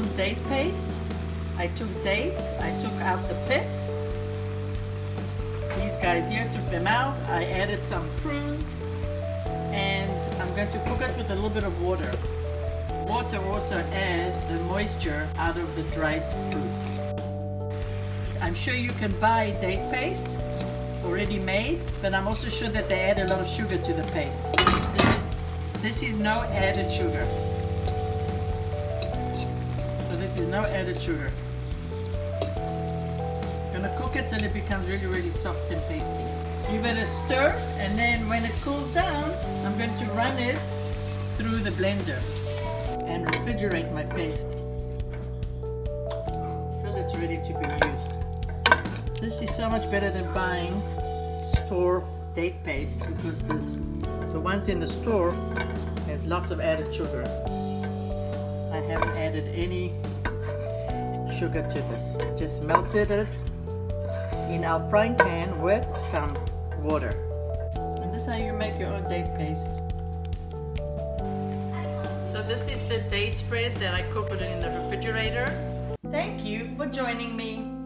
own date paste. I took dates, I took out the pits. These guys here, took them out. I added some prunes, and I'm going to cook it with a little bit of water. Water also adds the moisture out of the dried fruit. I'm sure you can buy date paste already made, but I'm also sure that they add a lot of sugar to the paste. This is no added sugar. So this is no added sugar. I'm gonna cook it till it becomes really, really soft and pasty. Give it a stir, and then when it cools down, I'm going to run it through the blender and refrigerate my paste till it's ready to be used. This is so much better than buying store date paste, because the ones in the store has lots of added sugar. I haven't added any sugar to this. Just melted it in our frying pan with some water. And this is how you make your own date paste. So this is the date spread that I cooked in the refrigerator. Thank you for joining me.